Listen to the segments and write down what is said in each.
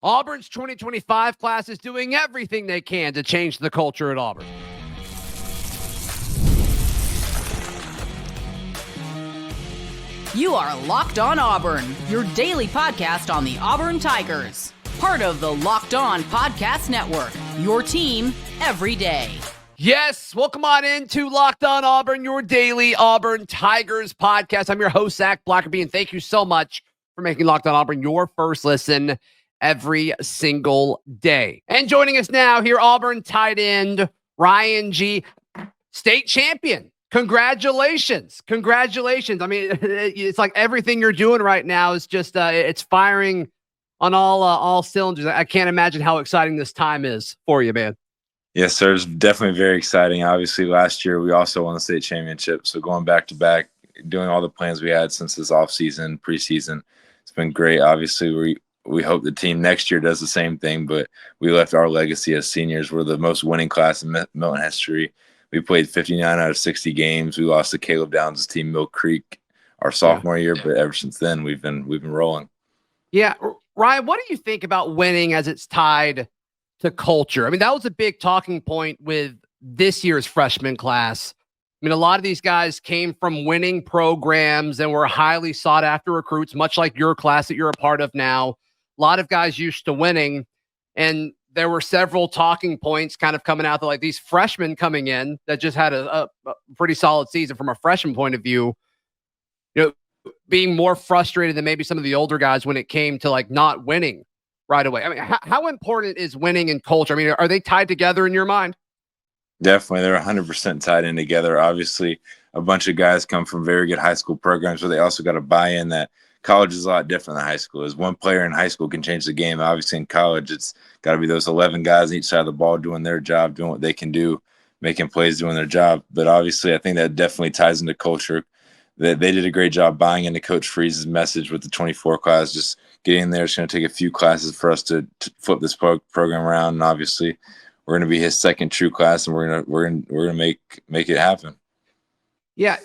Auburn's 2025 class is doing everything they can to change the culture at Auburn. You are Locked On Auburn, your daily podcast on the Auburn Tigers. Part of the Locked On Podcast Network, your team every day. Yes, welcome on into Locked On Auburn, your daily Auburn Tigers podcast. I'm your host, Zach Blackerby, and thank you so much for making Locked On Auburn your first listen every single day. And joining us now here, Auburn tight end Ryan Ghea, state champion. Congratulations. I mean, it's like everything you're doing right now is just, it's firing on all cylinders. I can't imagine how exciting this time is for you, man. Yes, sir. It's definitely very exciting. Obviously, last year we also won the state championship. So going back to back, doing all the plans we had since this offseason, preseason, it's been great. Obviously, we hope the team next year does the same thing, but we left our legacy as seniors. We're the most winning class in Milton history. We played 59 out of 60 games. We lost to Caleb Downs' team, Mill Creek, our sophomore year, but ever since then, we've been rolling. Yeah, Ryan, what do you think about winning as it's tied to culture? I mean, that was a big talking point with this year's freshman class. I mean, a lot of these guys came from winning programs and were highly sought after recruits, much like your class that you're a part of now. A lot of guys used to winning, and there were several talking points kind of coming out that like these freshmen coming in that just had a pretty solid season from a freshman point of view, you know, being more frustrated than maybe some of the older guys when it came to like not winning right away. I mean, how important is winning and culture? I mean, are they tied together in your mind? Definitely. They're 100% tied in together. Obviously, a bunch of guys come from very good high school programs, but they also got to buy in that college is a lot different than high school. As one player in high school can change the game, obviously in college, it's got to be those 11 guys on each side of the ball doing their job, doing what they can do, making plays, doing their job. But obviously, I think that definitely ties into culture. They did a great job buying into Coach Freeze's message with the 24 class, just getting there. It's going to take a few classes for us to flip this program around. And obviously, we're going to be his second true class, and we're going to make it happen. Yeah,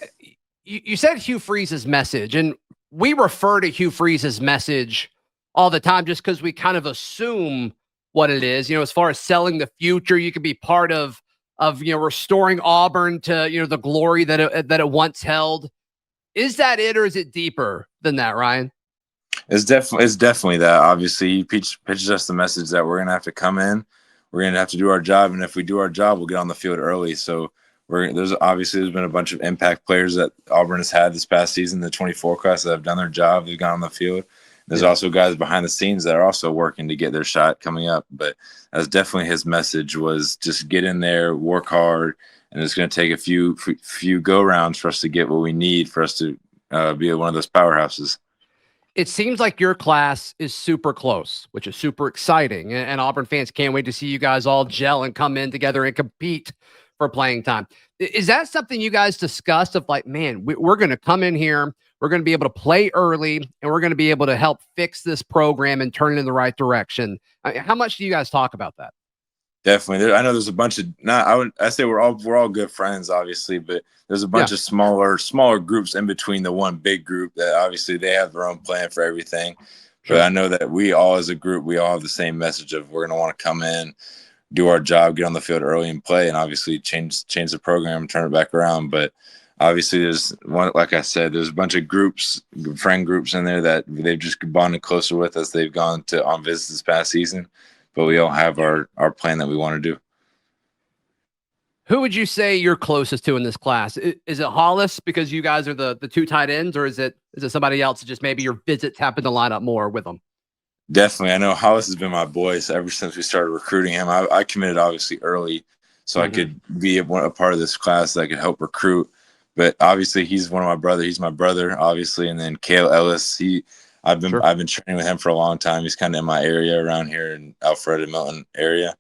you said Hugh Freeze's message, and we refer to Hugh Freeze's message all the time just because we kind of assume what it is. You know, as far as selling the future, you could be part of restoring Auburn to the glory that it once held. Is that it, or is it deeper than that, Ryan? It's definitely that. Obviously, he pitches us the message that we're going to have to come in, we're going to have to do our job, and if we do our job, we'll get on the field early. So there's been a bunch of impact players that Auburn has had this past season, the 24 class, that have done their job. They've gone on the field. There's also guys behind the scenes that are also working to get their shot coming up. But that's definitely his message, was just get in there, work hard, and it's going to take a few go-rounds for us to get what we need for us to be one of those powerhouses. It seems like your class is super close, which is super exciting. And Auburn fans can't wait to see you guys all gel and come in together and compete for playing time. Is that something you guys discussed of like, man, we're going to come in here, we're going to be able to play early, and we're going to be able to help fix this program and turn it in the right direction? I mean, how much do you guys talk about that? Definitely. I know there's a bunch of I say we're all good friends, obviously, but there's a bunch of smaller groups in between the one big group that obviously they have their own plan for everything. Sure. But I know that we all as a group, we all have the same message of we're going to want to come in, do our job, get on the field early and play, and obviously change the program, turn it back around. But obviously there's one, like I said, there's a bunch of groups, friend groups in there that they've just bonded closer with as they've gone on visits this past season. But we all have our plan that we want to do. Who would you say you're closest to in this class? Is it Hollis because you guys are the two tight ends, or is it somebody else that just maybe your visits happen to line up more with them? Definitely. I know Hollis has been my boy ever since we started recruiting him. I committed obviously early so I could be a part of this class that could help recruit. But obviously he's one of my brother. He's my brother, obviously. And then Cale Ellis, I've been training with him for a long time. He's kind of in my area around here in Alfred and Milton area.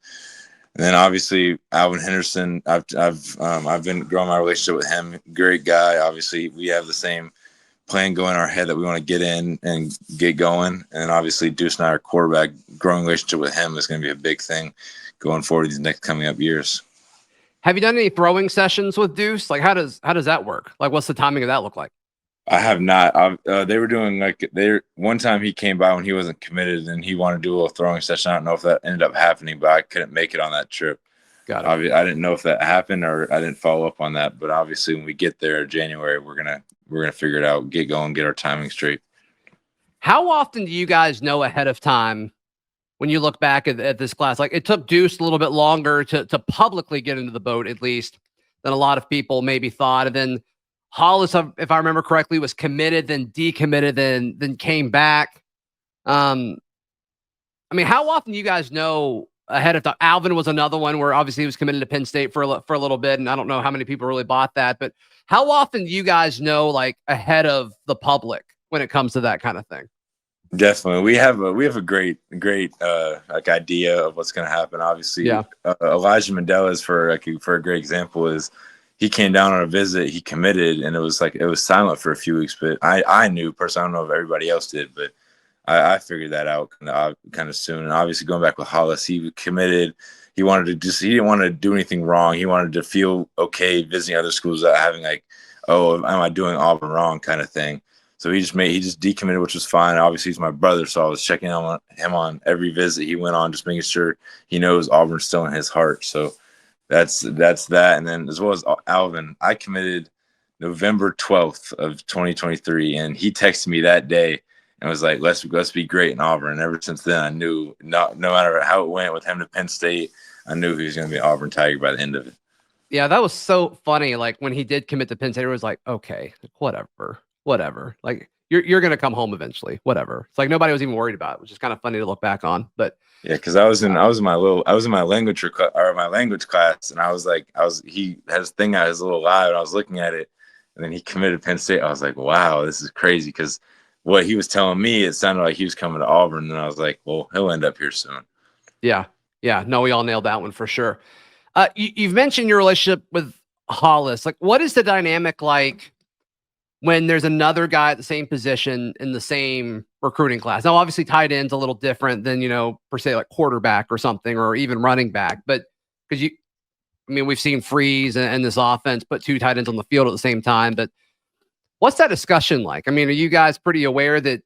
And then obviously Alvin Henderson, I've been growing my relationship with him. Great guy. Obviously we have the same plan going in our head that we want to get in and get going. And obviously Deuce and I, our quarterback, growing relationship with him is going to be a big thing going forward these next coming up years. Have you done any throwing sessions with Deuce? Like how does that work? Like what's the timing of that look like? I have not. They were doing one time he came by when he wasn't committed and he wanted to do a little throwing session. I don't know if that ended up happening, but I couldn't make it on that trip. Got it. I didn't know if that happened or I didn't follow up on that. But obviously, when we get there in January, we're gonna figure it out, get going, get our timing straight. How often do you guys know ahead of time when you look back at this class? Like, it took Deuce a little bit longer to publicly get into the boat, at least, than a lot of people maybe thought. And then Hollis, if I remember correctly, was committed, then decommitted, then came back. I mean, how often do you guys know ahead of time? Alvin was another one where obviously he was committed to Penn State for a little bit, and I don't know how many people really bought that. But how often do you guys know, like, ahead of the public when it comes to that kind of thing? Definitely, we have a great like idea of what's going to happen. Obviously, yeah. Elijah Mandela is for a great example. Is he came down on a visit, he committed, and it was silent for a few weeks. But I knew personally, I don't know if everybody else did, but I figured that out kind of soon. And obviously, going back with Hollis, he committed. He didn't want to do anything wrong. He wanted to feel okay visiting other schools without having like, oh, am I doing Auburn wrong kind of thing. So he just decommitted, which was fine. Obviously, he's my brother, so I was checking on him on every visit he went on, just making sure he knows Auburn's still in his heart. So that's that. And then as well as Alvin, I committed November 12th of 2023, and he texted me that day and was like, let's be great in Auburn. And ever since then, I knew no matter how it went with him to Penn State, I knew he was going to be an Auburn Tiger by the end of it. Yeah, that was so funny. Like, when he did commit to Penn State, it was like, okay, whatever. Like, you're going to come home eventually, whatever. It's like nobody was even worried about it, which is kind of funny to look back on. But yeah, because I was in my language class, and he had his thing out, his little live, and I was looking at it, and then he committed Penn State. I was like, wow, this is crazy, because what he was telling me, it sounded like he was coming to Auburn, and I was like, well, he'll end up here soon. Yeah. No, we all nailed that one for sure. You've mentioned your relationship with Hollis. Like, what is the dynamic like when there's another guy at the same position in the same recruiting class? Now, obviously, tight end's a little different than, per se, like quarterback or something, or even running back. But because we've seen Freeze and this offense put two tight ends on the field at the same time. But what's that discussion like? I mean, are you guys pretty aware that,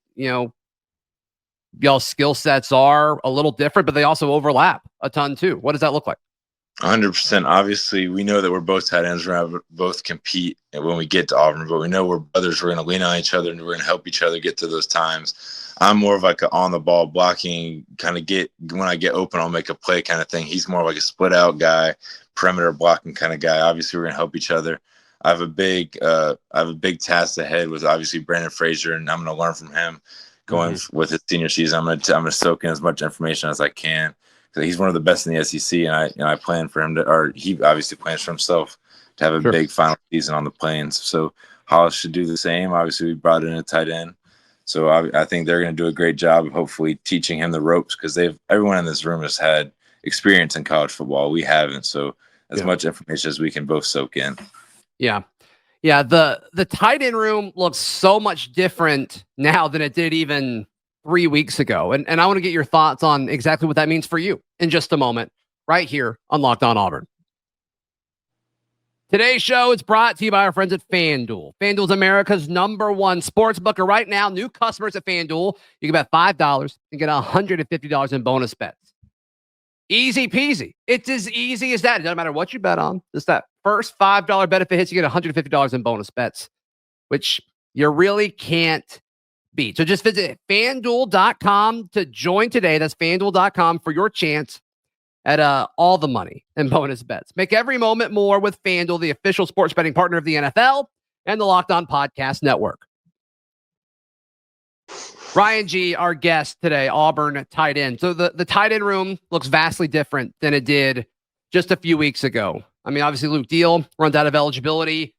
y'all's skill sets are a little different, but they also overlap a ton too? What does that look like? 100%. Obviously, we know that we're both tight ends. We're going to both compete when we get to Auburn, but we know we're brothers. We're going to lean on each other, and we're going to help each other get to those times. I'm more of like an on-the-ball blocking, kind of when I get open, I'll make a play kind of thing. He's more like a split-out guy, perimeter blocking kind of guy. Obviously, we're going to help each other. I have a big task ahead with obviously Brandon Frazier, and I'm going to learn from him going with his senior season. I'm going to soak in as much information as I can. He's one of the best in the SEC, and I plan for him he obviously plans for himself to have a big final season on the Plains. So Hollis should do the same. Obviously, we brought in a tight end, so I think they're going to do a great job of hopefully teaching him the ropes, because everyone in this room has had experience in college football. We haven't, so as much information as we can both soak in. Yeah. The tight end room looks so much different now than it did even 3 weeks ago. And I want to get your thoughts on exactly what that means for you in just a moment, right here on Locked On Auburn. Today's show is brought to you by our friends at FanDuel. FanDuel's America's #1 sports booker. Right now, new customers at FanDuel, you can bet $5 and get $150 in bonus bets. Easy peasy. It's as easy as that. It doesn't matter what you bet on. Just that first $5 bet, if it hits, you get $150 in bonus bets, which you really can't beat. So just visit FanDuel.com to join today. That's FanDuel.com for your chance at all the money and bonus bets. Make every moment more with FanDuel, the official sports betting partner of the NFL and the Locked On Podcast Network. Ryan Ghea, our guest today, Auburn tight end. So the tight end room looks vastly different than it did just a few weeks ago. I mean, obviously Luke Deal runs out of eligibility.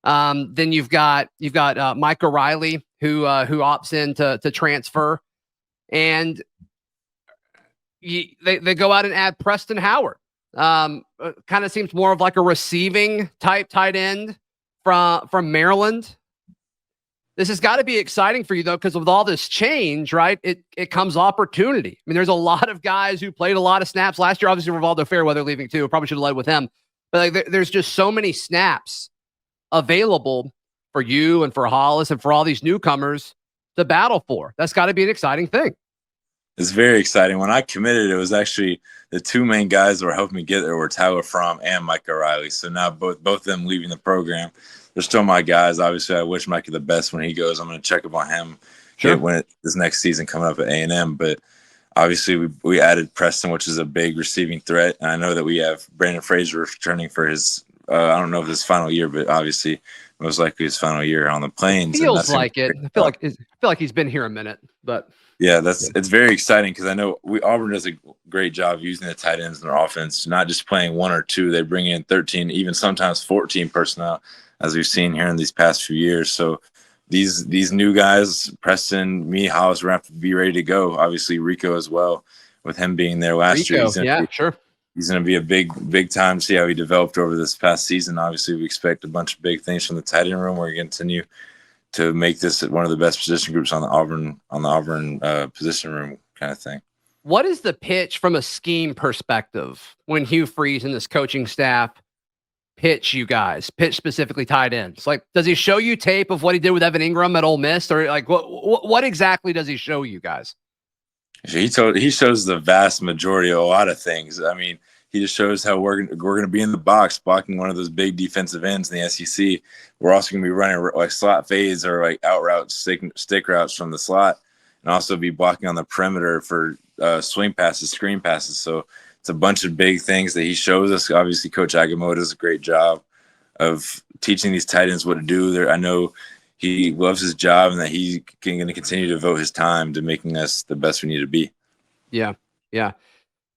Then you've got Mike O'Reilly who opts in to transfer, and they go out and add Preston Howard. Kind of seems more of like a receiving type tight end from Maryland. This has got to be exciting for you, though, because with all this change, right, it comes opportunity. I mean, there's a lot of guys who played a lot of snaps last year. Obviously, Rivaldo Fairweather leaving, too. Probably should have led with him. But there's just so many snaps available for you and for Hollis and for all these newcomers to battle for. That's got to be an exciting thing. It's very exciting. When I committed, it was actually the two main guys that were helping me get there were Tyler Fromm and Micah Riley. So now both of them leaving the program. They're still my guys. Obviously, I wish Micah the best when he goes. I'm going to check up on him this next season coming up at A&M. But obviously, we added Preston, which is a big receiving threat. And I know that we have Brandon Frazier returning for his I don't know if his final year, but obviously most likely his final year on the Plains. Feels like it. I feel like he's been here a minute, but yeah, it's very exciting because I know Auburn does a great job using the tight ends in their offense, not just playing one or two. They bring in 13, even sometimes 14 personnel, as we've seen here in these past few years. So these new guys, Preston, me, Hollis, we're going to have to be ready to go. Obviously, Rico as well, with him being there last year. He's going to be a big time to see how he developed over this past season. Obviously, we expect a bunch of big things from the tight end room. We're going to continue to make this one of the best position groups on the Auburn position room kind of thing. What is the pitch from a scheme perspective when Hugh Freeze and this coaching staff pitch specifically tight ends? Like, does he show you tape of what he did with Evan Ingram at Ole Miss, or like what exactly does he show you guys? He shows the vast majority of a lot of things. I mean, he just shows how we're going to be in the box blocking one of those big defensive ends in the SEC. We're also going to be running like slot fades or like out routes, stick routes from the slot, and also be blocking on the perimeter for swing passes, screen passes. So it's a bunch of big things that he shows us. Obviously, Coach Agamotto does a great job of teaching these tight ends what to do. I know he loves his job and that he's going to continue to devote his time to making us the best we need to be. Yeah.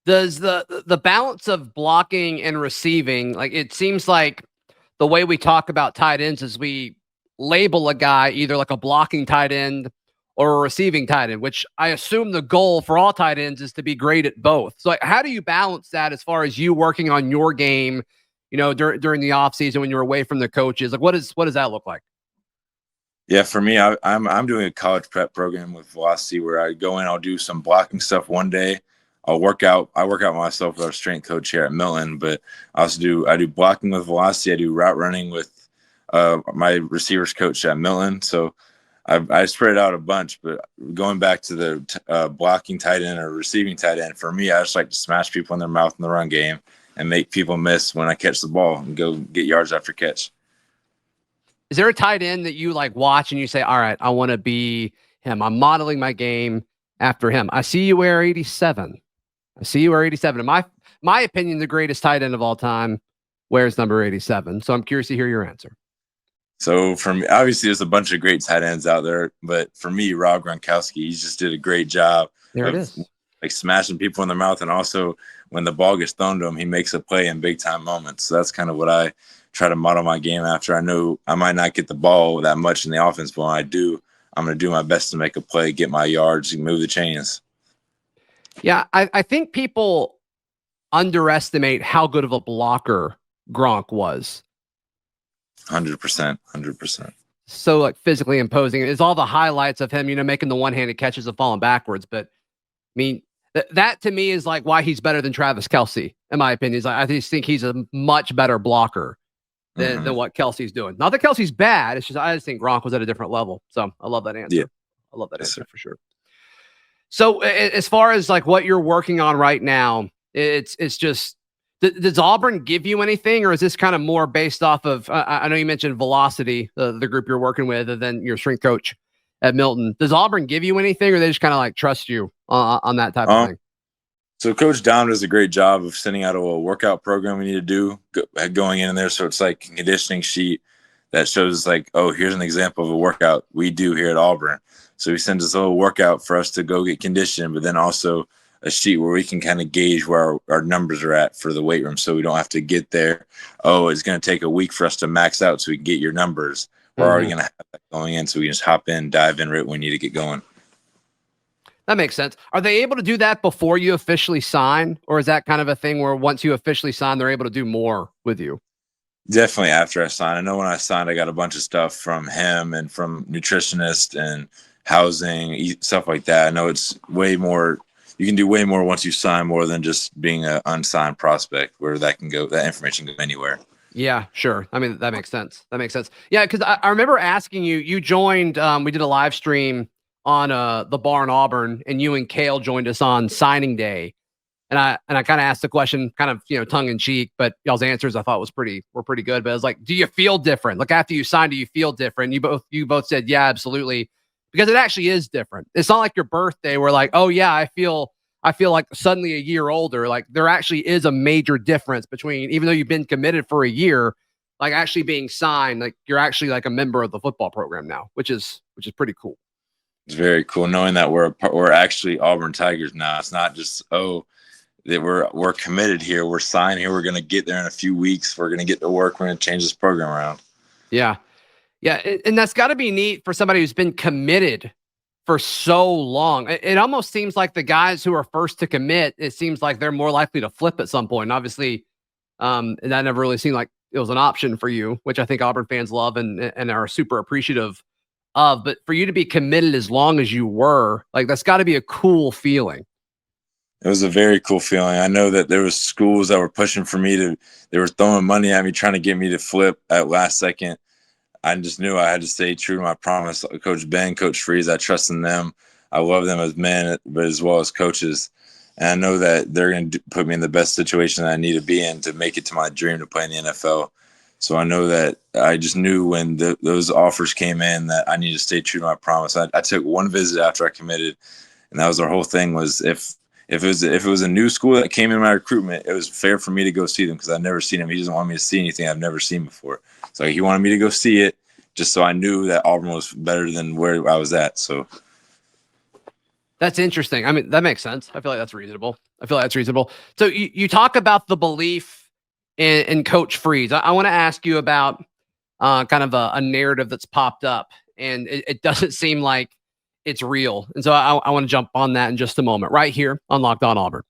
Does the balance of blocking and receiving, like it seems like the way we talk about tight ends is we label a guy either like a blocking tight end or a receiving tight end, which I assume the goal for all tight ends is to be great at both. So like, how do you balance that as far as you working on your game, during the off season when you're away from the coaches? Like what does that look like? Yeah, for me, I'm doing a college prep program with Velocity where I go in, I'll do some blocking stuff one day. I work out myself with our strength coach here at Milton, but I do blocking with Velocity. I do route running with my receivers coach at Milton. So I spread it out a bunch, but going back to the blocking tight end or receiving tight end, for me, I just like to smash people in their mouth in the run game and make people miss when I catch the ball and go get yards after catch. Is there a tight end that you like watch and you say, all right, I want to be him. I'm modeling my game after him. I see you wear 87. In my opinion, the greatest tight end of all time wears number 87. So I'm curious to hear your answer. So for me, obviously there's a bunch of great tight ends out there, but for me, Rob Gronkowski, he just did a great job. There it is. Like smashing people in the mouth, and also when the ball gets thrown to him, he makes a play in big time moments. So that's kind of what I try to model my game after. I know I might not get the ball that much in the offense, but when I do, I'm going to do my best to make a play, get my yards, and move the chains. Yeah, I think people underestimate how good of a blocker Gronk was. 100%. So like physically imposing. It's all the highlights of him, making the one-handed catches and falling backwards. But I mean, that to me is like why he's better than Travis Kelce, in my opinion. I just think he's a much better blocker than what Kelsey's doing. Not that Kelsey's bad. It's just I just think Gronk was at a different level. So I love that answer. Yeah. I love that answer for sure. So as far as like what you're working on right now, it's just, does Auburn give you anything, or is this kind of more based off of, I know you mentioned Velocity, the group you're working with, and then your strength coach at Milton. Does Auburn give you anything, or they just kind of like trust you on that type of thing? So Coach Dom does a great job of sending out a workout program we need to do going in there. So it's like a conditioning sheet that shows like, oh, here's an example of a workout we do here at Auburn. So he sends us a little workout for us to go get conditioned, but then also a sheet where we can kind of gauge where our numbers are at for the weight room. So we don't have to get there. Oh, it's going to take a week for us to max out so we can get your numbers. We're already going to have that going in. So we can just hop in, dive in right when we need to get going. That makes sense. Are they able to do that before you officially sign? Or is that kind of a thing where once you officially sign, they're able to do more with you? Definitely after I signed. I know when I signed, I got a bunch of stuff from him and from nutritionists and housing, stuff like that. I know it's way more. You can do way more once you sign, more than just being an unsigned prospect, where that information can go anywhere. Yeah, sure. I mean, that makes sense. That makes sense. Yeah, because I remember asking you, you joined, we did a live stream on the bar in Auburn, and you and Kale joined us on signing day. And I kind of asked the question, kind of, tongue in cheek, but y'all's answers I thought were pretty good. But I was like, do you feel different? Like after you signed, do you feel different? You both said, yeah, absolutely. Because it actually is different. It's not like your birthday where like, oh yeah, I feel like suddenly a year older. Like there actually is a major difference between, even though you've been committed for a year, like actually being signed, like you're actually like a member of the football program now, which is pretty cool. It's very cool knowing that we're actually Auburn Tigers now. It's not just, that we're committed here. We're signed here. We're going to get there in a few weeks. We're going to get to work. We're going to change this program around. Yeah. Yeah. And that's got to be neat for somebody who's been committed for so long. It almost seems like the guys who are first to commit, it seems like they're more likely to flip at some point. And obviously, and that never really seemed like it was an option for you, which I think Auburn fans love and are super appreciative of. But for you to be committed as long as you were, like that's got to be a cool feeling. It was a very cool feeling. I know that there was schools that were pushing for me they were throwing money at me, trying to get me to flip at last second. I just knew I had to stay true to my promise. Coach Ben, Coach Freeze, I trust in them. I love them as men, but as well as coaches. And I know that they're going to put me in the best situation that I need to be in to make it to my dream to play in the NFL. So I know that I just knew when those offers came in that I need to stay true to my promise. I took one visit after I committed, and that was our whole thing was if it was a new school that came in my recruitment, it was fair for me to go see them because I've never seen him. He doesn't want me to see anything I've never seen before. So he wanted me to go see it just so I knew that Auburn was better than where I was at. So that's interesting. I mean, that makes sense. I feel like that's reasonable. So you talk about the belief in Coach Freeze. I want to ask you about kind of a narrative that's popped up, and it doesn't seem like it's real. And so I want to jump on that in just a moment, right here on Locked On Auburn.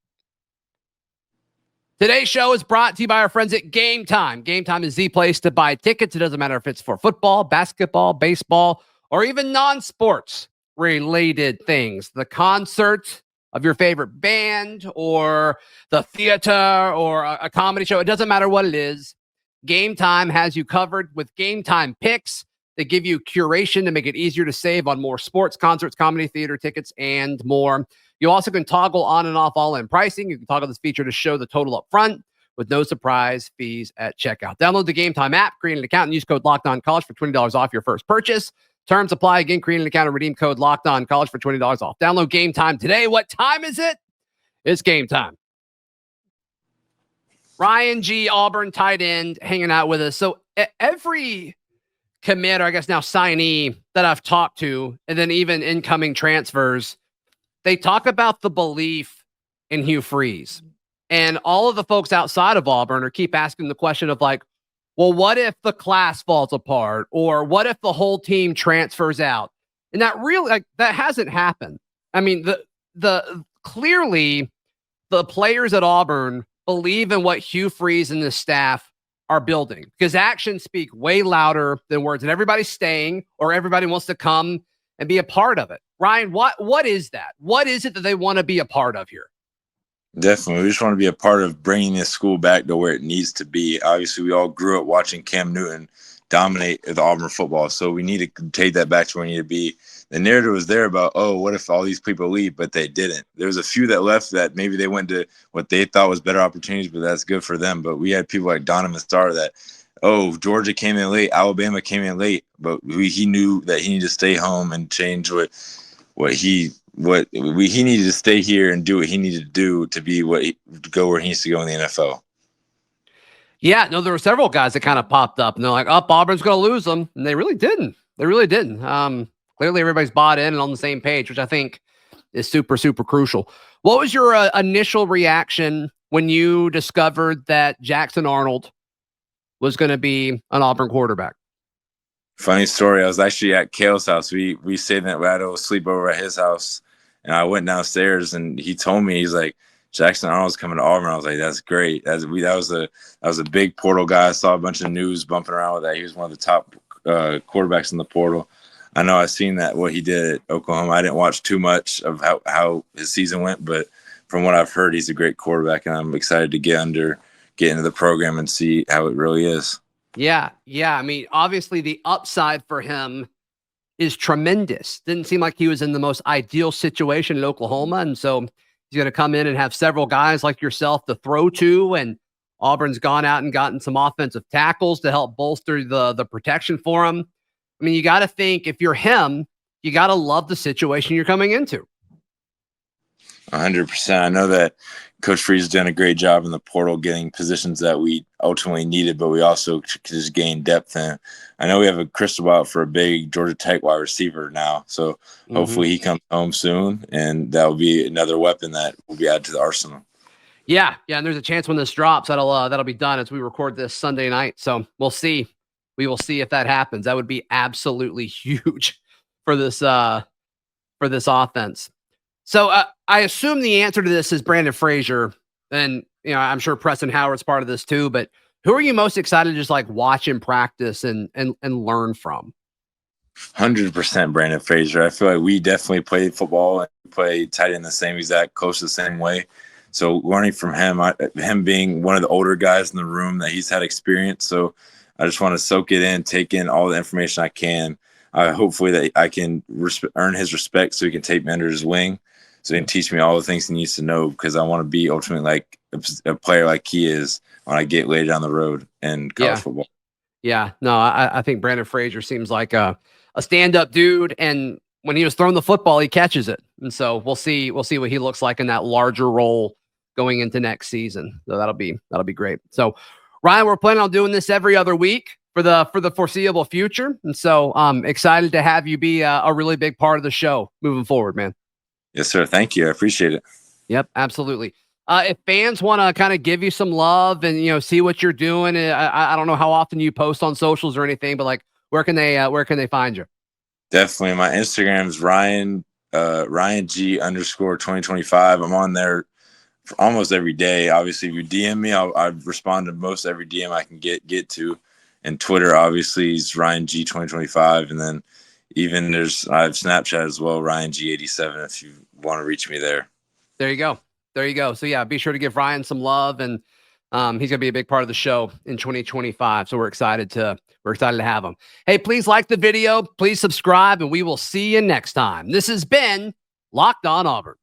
Today's show is brought to you by our friends at Game Time. Game Time is the place to buy tickets. It doesn't matter if it's for football, basketball, baseball, or even non-sports related things. The concert of your favorite band or the theater or a comedy show. It doesn't matter what it is. Game Time has you covered with Game Time picks. They give you curation to make it easier to save on more sports, concerts, comedy, theater tickets, and more. You also can toggle on and off all-in pricing. You can toggle this feature to show the total up front with no surprise fees at checkout. Download the Game Time app, create an account, and use code LOCKEDONCollege for $20 off your first purchase. Terms apply. Again, create an account and redeem code LOCKEDONCollege for $20 off. Download Game Time today. What time is it? It's game time. Ryan G, Auburn tight end, hanging out with us. So every commit, or I guess now signee that I've talked to, and then even incoming transfers, they talk about the belief in Hugh Freeze. And all of the folks outside of Auburn are keep asking the question of like, well, what if the class falls apart? Or what if the whole team transfers out? And that really, like, that hasn't happened. I mean, the clearly the players at Auburn believe in what Hugh Freeze and the staff are building, because actions speak way louder than words, and everybody's staying, or everybody wants to come and be a part of it. Ryan, what is that? What is it that they want to be a part of here? Definitely. We just want to be a part of bringing this school back to where it needs to be. Obviously, we all grew up watching Cam Newton dominate the Auburn football, so we need to take that back to where we need to be. The narrative was there about, oh, what if all these people leave, but they didn't. There was a few that left that maybe they went to what they thought was better opportunities, but that's good for them. But we had people like Donovan Starr that, oh, Georgia came in late, Alabama came in late, but he knew that he needed to stay home and change what he needed to stay here and do what he needed to do to be to go where he needs to go in the NFL. Yeah, no, there were several guys that kind of popped up and they're like, oh, Auburn's going to lose them. And they really didn't. Clearly everybody's bought in and on the same page, which I think is super, super crucial. What was your initial reaction when you discovered that Jackson Arnold was going to be an Auburn quarterback? Funny story. I was actually at Kale's house. We stayed in Atlanta, sleepover at his house, and I went downstairs and he told me, he's like, Jackson Arnold's coming to Auburn. I was like, that's great. That was a big portal guy. I saw a bunch of news bumping around with that. He was one of the top quarterbacks in the portal. I know I've seen what he did at Oklahoma. I didn't watch too much of how his season went, but from what I've heard, he's a great quarterback, and I'm excited to get into the program and see how it really is. Yeah. I mean, obviously the upside for him is tremendous. Didn't seem like he was in the most ideal situation in Oklahoma. And so he's going to come in and have several guys like yourself to throw to. And Auburn's gone out and gotten some offensive tackles to help bolster the protection for him. I mean, you got to think if you're him, you got to love the situation you're coming into. 100%. I know that Coach Freeze has done a great job in the portal getting positions that we ultimately needed, but we also just gained depth in. I know we have a crystal ball for a big Georgia Tech wide receiver now, so hopefully he comes home soon, and that will be another weapon that will be added to the arsenal. Yeah, and there's a chance when this drops that'll be done as we record this Sunday night. So we'll see. We will see if that happens. That would be absolutely huge for this offense. So I assume the answer to this is Brandon Frazier, and I'm sure Preston Howard's part of this too. But who are you most excited to just like watch in practice and learn from? 100% Brandon Frazier. I feel like we definitely play football and play tight end the same exact, close the same way. So learning from him, him being one of the older guys in the room, that he's had experience. So I just want to soak it in, take in all the information I can. Hopefully that I can earn his respect so he can take me under his wing, so he can teach me all the things he needs to know, because I want to be ultimately like a player like he is when I get later down the road in college football. Yeah, no, I think Brandon Frazier seems like a stand-up dude, and when he was throwing the football, he catches it. And so we'll see what he looks like in that larger role going into next season. So that'll be great. So Ryan, we're planning on doing this every other week for the foreseeable future. And so I'm excited to have you be a really big part of the show moving forward, man. Yes, sir. Thank you. I appreciate it. Yep, absolutely. If fans want to kind of give you some love and, see what you're doing, I don't know how often you post on socials or anything, but like, where can they find you? Definitely. My Instagram is Ryan G _2025. I'm on there for almost every day. Obviously, if you DM me, I respond to most every DM I can get to. And Twitter, obviously, is Ryan G 2025. And then even I have Snapchat as well, Ryan G87, if you want to reach me there. There you go. So yeah, be sure to give Ryan some love, and he's gonna be a big part of the show in 2025. So we're excited to have him. Hey, please like the video, please subscribe, and we will see you next time. This has been Locked On Auburn.